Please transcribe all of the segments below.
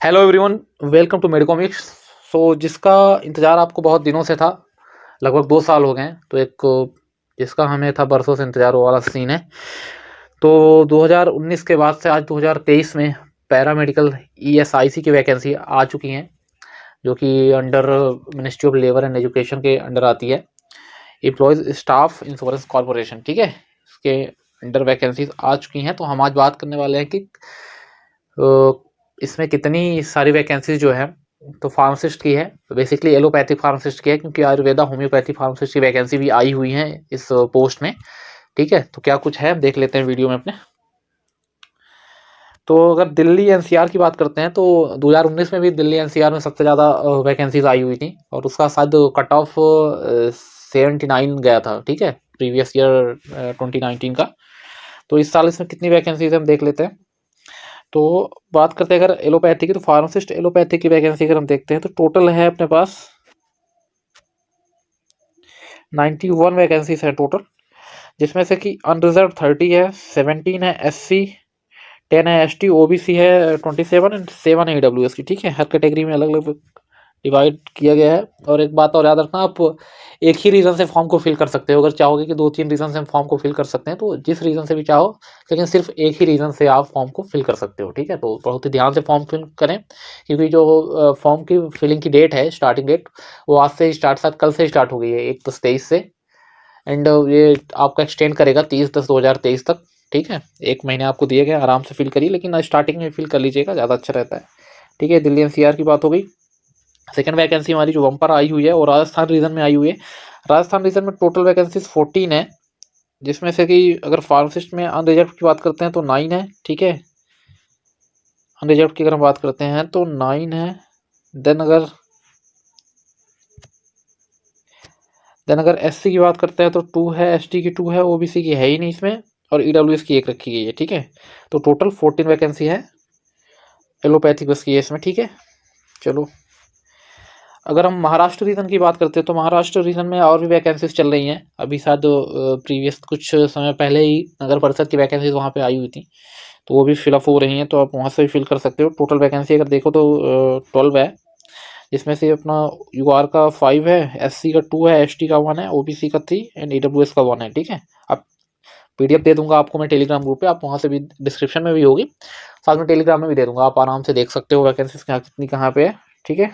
Hello everyone, welcome to Medicomix. जिसका इंतज़ार आपको बहुत दिनों से था, लगभग 2 साल हो गए हैं। तो एक जिसका हमें था बरसों से इंतज़ार, वो वाला सीन है। तो 2019 के बाद से आज 2023 में पैरामेडिकल ईएसआईसी की वैकेंसी आ चुकी हैं, जो कि under ministry of labour and education के अंडर आती है। एम्प्लॉयज़ स्टाफ इंश्योरेंस कॉरपोरेशन, ठीक है, इसके अंडर वैकेंसीज आ चुकी हैं। तो हम आज बात करने वाले हैं कि इसमें कितनी सारी वैकेंसीज जो है, तो फार्मासिस्ट की है, बेसिकली एलोपैथिक फार्मासिस्ट की है, क्योंकि आयुर्वेदा होम्योपैथी फार्मासिस्ट की वैकेंसी भी आई हुई है इस पोस्ट में। ठीक है, तो क्या कुछ है देख लेते हैं वीडियो में अपने। तो अगर दिल्ली एनसीआर की बात करते हैं तो 2019 में भी दिल्ली एनसीआर में सबसे ज़्यादा वैकेंसीज आई हुई थी, और उसका शायद कट ऑफ 79 गया था। ठीक है, प्रीवियस ईयर 2019 का। तो इस साल इसमें कितनी वैकेंसीज हम देख लेते हैं। तो बात करते हैं अगर एलोपैथी की, तो फार्मासिस्ट एलोपैथी की वैकेंसी अगर हम देखते हैं तो टोटल है अपने पास 91 वैकेंसीज है टोटल, जिसमें से कि अनरिजर्व 30 है, 17 है एससी, 10 है एसटी, ओबीसी है 27 एंड 7 है ईडब्ल्यूएस की। ठीक है, हर कैटेगरी में अलग अलग डिवाइड किया गया है। और एक बात और याद रखना, आप एक ही रीज़न से फॉर्म को फिल कर सकते हो। अगर चाहोगे कि 2-3 रीज़न से हम फॉर्म को फिल कर सकते हैं, तो जिस रीज़न से भी चाहो, लेकिन सिर्फ एक ही रीज़न से आप फॉर्म को फिल कर सकते हो। ठीक है, तो बहुत ही ध्यान से फॉर्म फिल करें, क्योंकि जो फॉर्म की फिलिंग की डेट है, स्टार्टिंग डेट, वो आज से स्टार्ट, शायद कल से स्टार्ट हो गई है 1/10/23 से। एंड ये आपका एक्सटेंड करेगा 30/10/2023 तक। ठीक है, 1 महीने आपको दिए गए, आराम से फिल करिए, लेकिन स्टार्टिंग में फिल कर लीजिएगा, ज़्यादा अच्छा रहता है। ठीक है, दिल्ली एनसीआर की बात हो गई। सेकंड वैकेंसी हमारी जो बम्पर आई हुई है, और राजस्थान रीजन में आई हुई है। राजस्थान रीजन में टोटल वैकेंसीज 14 है, जिसमें से कि अगर फार्मासिस्ट में अनरिजर्व की बात करते हैं तो 9 है। ठीक है, अनरिजर्व की अगर हम बात करते हैं तो 9 है। देन अगर एससी की बात करते हैं तो 2 है, एसटी की 2 है, ओबीसी की है ही नहीं इसमें, और ईडब्ल्यूएस की 1 रखी गई है। ठीक है, तो टोटल 14 वैकेंसी है एलोपैथिक बस की है इसमें। ठीक है, चलो अगर हम महाराष्ट्र रीजन की बात करते हैं तो महाराष्ट्र रीजन में और भी वैकेंसीज चल रही हैं। अभी शायद प्रीवियस कुछ समय पहले ही नगर परिषद की वैकेंसीज वहाँ पे आई हुई थी, तो वो भी फिलअप हो रही हैं, तो आप वहाँ से भी फिल कर सकते हो। टोटल वैकेंसी अगर देखो तो 12 है, जिसमें से अपना यूआर का 5 है, एससी का 2 है, एसटी का 1 है, ओबीसी का 3 एंड ईडब्ल्यूएस का 1 है। ठीक है, अब पीडीएफ दे दूंगा आपको मैं टेलीग्राम ग्रुप पे, आप वहाँ से भी, डिस्क्रिप्शन में भी होगी, साथ में टेलीग्राम में भी दे दूंगा, आप आराम से देख सकते हो वैकेंसीज कितनी कहाँ पे है। ठीक है,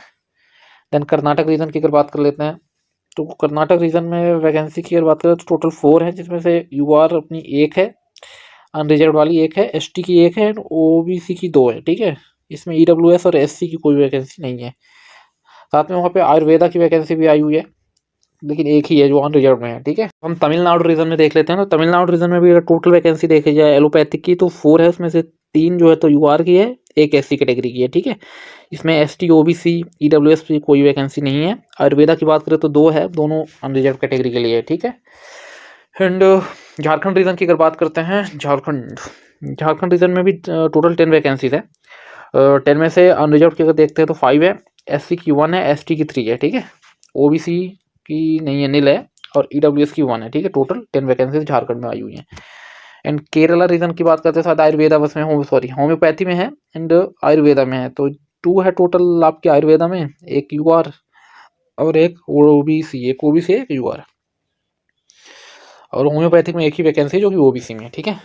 देन कर्नाटक रीजन की अगर बात कर लेते हैं, तो कर्नाटक रीजन में वैकेंसी की अगर बात करें तो टोटल 4 है, जिसमें से यूआर अपनी 1 है, अनरिजर्व वाली 1 है, एसटी की 1 है, ओबीसी की 2 है। ठीक है, इसमें ईडब्ल्यूएस और एससी की कोई वैकेंसी नहीं है। साथ में वहाँ पे आयुर्वेदा की वैकेंसी भी आई हुई है, लेकिन एक ही है जो अनरिजर्व में है। ठीक है, हम तमिलनाडु रीजन में देख लेते हैं। तो तमिलनाडु रीजन में भी अगर टोटल वैकेंसी देखी जाए एलोपैथिक की, तो 4 है, उसमें से 3 जो है तो यूआर की है, 1 एससी कैटेगरी की है। ठीक है, इसमें एसटी, ओबीसी, ईडब्ल्यूएस की कोई वैकेंसी नहीं है। आयुर्वेदा की बात करें तो 2 है, दोनों अनरिजर्व कैटेगरी के लिए है। ठीक है, एंड झारखंड रीजन की अगर बात करते हैं, झारखंड रीजन में भी टोटल 10 वैकेंसीज है। 10 में से अनरिजर्व की अगर देखते हैं तो 5 है, एससी की 1 है, एसटी की 3 है। ठीक है, ओबीसी की नहीं है, नील है, और ईडब्ल्यूएस की 1 है। ठीक है, टोटल 10 वैकेंसीज झारखंड में आई हुई हैं। एंड केरला रीजन की बात करते हैं, शायद आयुर्वेदा बस में होम्योपैथी में है एंड आयुर्वेदा में है, तो 2 है टोटल आपके आयुर्वेदा में, 1 यूआर और 1 ओबीसी, 1 ओबीसी है, 1 यूआर, और होम्योपैथिक में 1 ही वैकेंसी जो कि ओबीसी में है। ठीक है,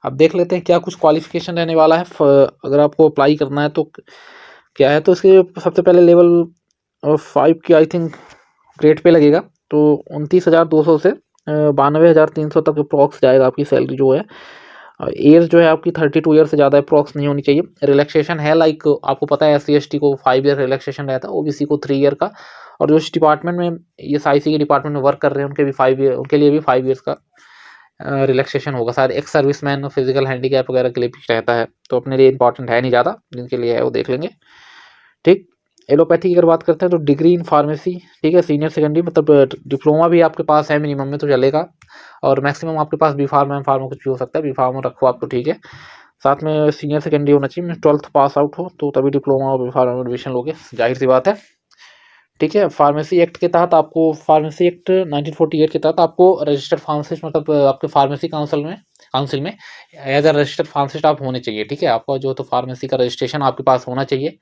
अब देख लेते हैं क्या कुछ क्वालिफिकेशन रहने वाला है अगर आपको अप्लाई करना है तो क्या है। तो इसके सबसे पहले लेवल 5 की आई थिंक ग्रेड पे लगेगा, तो 29,200 से 92,300 तक अप्रॉक्स जाएगा आपकी सैलरी जो है। एज जो है आपकी 32 ईयर से ज़्यादा अप्रॉक्स नहीं होनी चाहिए। रिलैक्सेशन है, लाइक आपको पता है SC ST को 5 ईयर रिलैक्सेशन रहता है, ओबीसी को 3 ईयर का, और जो इस डिपार्टमेंट में, ये IC के डिपार्टमेंट में वर्क कर रहे हैं, उनके भी 5 ईयर, उनके लिए भी 5 ईयर्स का रिलैक्सेशन होगा। शायद एक्स सर्विसमैन, फिजिकल हैंडीकैप वगैरह के लिए भी रहता है, तो अपने लिए इंपॉर्टेंट है नहीं ज़्यादा, जिनके लिए है वो देख लेंगे। ठीक, एलोपैथी की अगर बात करते हैं तो डिग्री इन फार्मेसी, ठीक है, सीनियर सेकेंडरी, मतलब डिप्लोमा भी आपके पास है मिनिमम में तो चलेगा, और मैक्सिमम आपके पास बी फार्म, एम फार्म कुछ भी हो सकता है, बी फार्म रखो आप तो ठीक है। साथ में सीनियर सेकेंडरी होना चाहिए, 12th पास आउट हो तो तभी डिप्लोमा और बी फार्म में एडमिशन लोगे, जाहिर सी बात है। ठीक है। फार्मेसी एक्ट के तहत आपको, फार्मेसी एक्ट 1948 के तहत आपको रजिस्टर्ड फार्मासिस्ट, मतलब आपके फार्मेसी काउंसिल में एज अ रजिस्टर्ड फार्मासिस्ट आप होने चाहिए। ठीक है, आपका जो तो फार्मेसी का रजिस्ट्रेशन आपके पास होना चाहिए,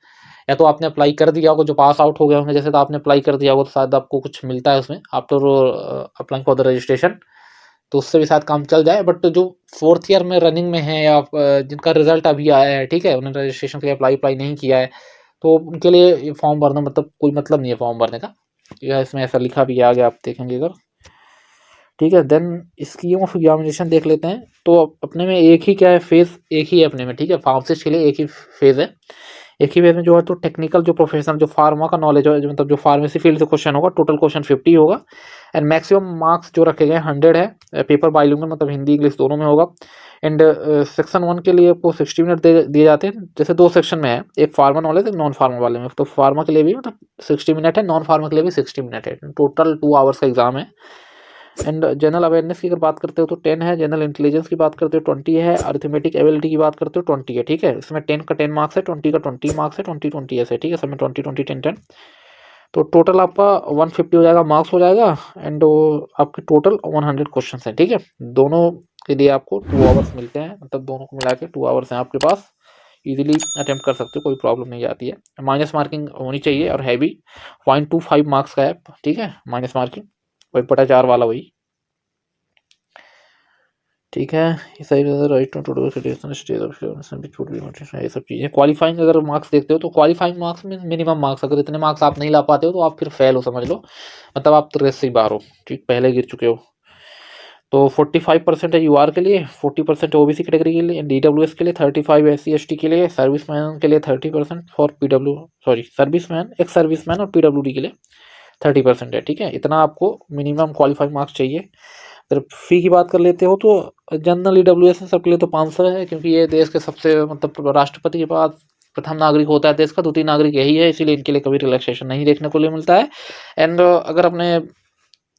या तो आपने अप्लाई कर दिया होगा, जो पास आउट हो गए होंगे जैसे, तो आपने अप्लाई कर दिया होगा तो शायद आपको कुछ मिलता है उसमें after applying for the registration, तो उससे भी शायद काम चल जाए। बट जो 4th ईयर में रनिंग में है या जिनका रिजल्ट अभी आया है, ठीक है, उन्होंने रजिस्ट्रेशन के लिए अप्लाई नहीं किया है, तो उनके लिए ये फॉर्म भरना मतलब कोई मतलब नहीं है फॉर्म भरने का, या इसमें ऐसा लिखा भी है आगे आप देखेंगे अगर। ठीक है, देन स्कीम ऑफ एग्जामिनेशन देख लेते हैं। तो अपने में एक ही क्या है, फेज एक ही है अपने में। ठीक है, फार्मासिस्ट के लिए एक ही फेज है। एक ही फेज में जो है तो टेक्निकल जो प्रोफेशनल जो फार्मा का नॉलेज है, जो मतलब जो फार्मेसी फील्ड से क्वेश्चन होगा, टोटल क्वेश्चन 50 होगा, एंड मैक्सिमम मार्क्स जो रखे गए 100 है। पेपर बाइलिंगुअल मतलब हिंदी इंग्लिश दोनों में होगा। एंड सेक्शन 1 के लिए आपको 60 मिनट दिए जाते हैं। जैसे 2 सेक्शन में है, एक फार्मा नॉलेज, एक नॉन फार्मा वाले में। तो फार्मा के लिए भी मतलब 60 मिनट है, नॉन फार्मा के लिए भी 60 मिनट है। टोटल 2 आवर्स का एग्जाम है। एंड जनरल अवेयरनेस की अगर बात करते हो तो 10 है, जनरल इंटेलिजेंस की बात करते हो 20 है, अरिथमेटिक एबिलिटी की बात करते हो 20 है। ठीक है, इसमें 10 का 10 मार्क्स है, 20 का 20 मार्क्स है, 20 ऐसे। ठीक है, सब में 20 तो टोटल आपका 150 हो जाएगा, मार्क्स हो जाएगा। एंड आपके टोटल 100 क्वेश्चन हैं। ठीक है, दोनों के लिए आपको 2 आवर्स मिलते हैं, मतलब दोनों को मिला के 2 आवर्स हैं आपके पास, इजीली अटेम्प्ट कर सकते हो, कोई प्रॉब्लम नहीं आती है। माइनस मार्किंग होनी चाहिए, और है भी 0.25 मार्क्स का है। ठीक है, माइनस मार्किंग 1/4 वाला वही। ठीक है, ये सही राइट टू स्टेज ऑफ ये सब चीज़ें। क्वालिफाइंग अगर मार्क्स देखते हो तो क्वालिफाइंग मार्क्स में मिनिमम मार्क्स, अगर इतने मार्क्स आप नहीं ला पाते हो तो आप फिर फेल हो, समझ लो, मतलब आप तो रेस से ही बाहर हो। ठीक, पहले गिर चुके हो। तो 45% है यूआर के लिए, 40% ओबीसी कैटेगरी के लिए, डीडब्ल्यूएस के लिए 35, SC ST के लिए, सर्विसमैन के लिए 30% for PW, sorry serviceman, ex serviceman और पीडब्ल्यूडी के लिए 30% है। ठीक है, इतना आपको मिनिमम क्वालिफाइंग मार्क्स चाहिए। अगर फी की बात कर लेते हो तो जनरल ईडब्ल्यूएस सबके लिए तो 500 है, क्योंकि ये देश के सबसे मतलब राष्ट्रपति के बाद प्रथम नागरिक होता है देश का, द्वितीय नागरिक यही है, इसीलिए इनके लिए कभी रिलैक्सेशन नहीं देखने को लिए मिलता है। एंड अगर अपने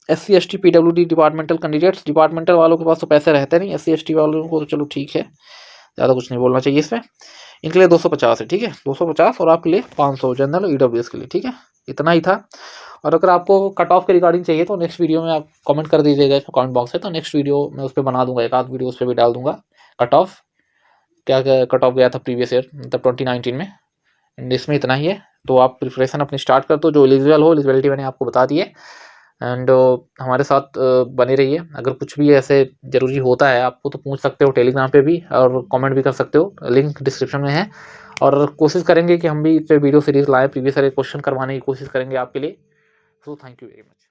SC ST PWD departmental candidates, departmental वालों के पास तो पैसे रहते नहीं, SC ST वालों को तो चलो ठीक है, ज़्यादा कुछ नहीं बोलना चाहिए इसमें। इनके लिए 250 है। ठीक है, 250, और आपके लिए 500 जनरल ईडब्ल्यूएस के लिए। ठीक है, इतना ही था। और अगर आपको कट ऑफ के रिगार्डिंग चाहिए तो नेक्स्ट वीडियो में आप कमेंट कर दीजिएगा इसमें कमेंट बॉक्स है, तो नेक्स्ट वीडियो मैं उस पर बना दूंगा, एक आध वीडियो उस पर भी डाल दूंगा। कट ऑफ क्या क्या कट ऑफ गया था प्रीवियस ईयर, मतलब 2019 में। एंड इसमें इतना ही है। तो आप प्रिपरेशन अपनी स्टार्ट कर दो, जो एलिजिबल हो, एलिजिबिलिटी मैंने आपको बता दी है। एंड हमारे साथ बने रहिए। अगर कुछ भी ऐसे ज़रूरी होता है आपको तो पूछ सकते हो टेलीग्राम पे भी, और कमेंट भी कर सकते हो, लिंक डिस्क्रिप्शन में है। और कोशिश करेंगे कि हम भी इस पे वीडियो सीरीज लाएं, प्रीवियस ईयर क्वेश्चन करवाने की कोशिश करेंगे आपके लिए। So thank you very much.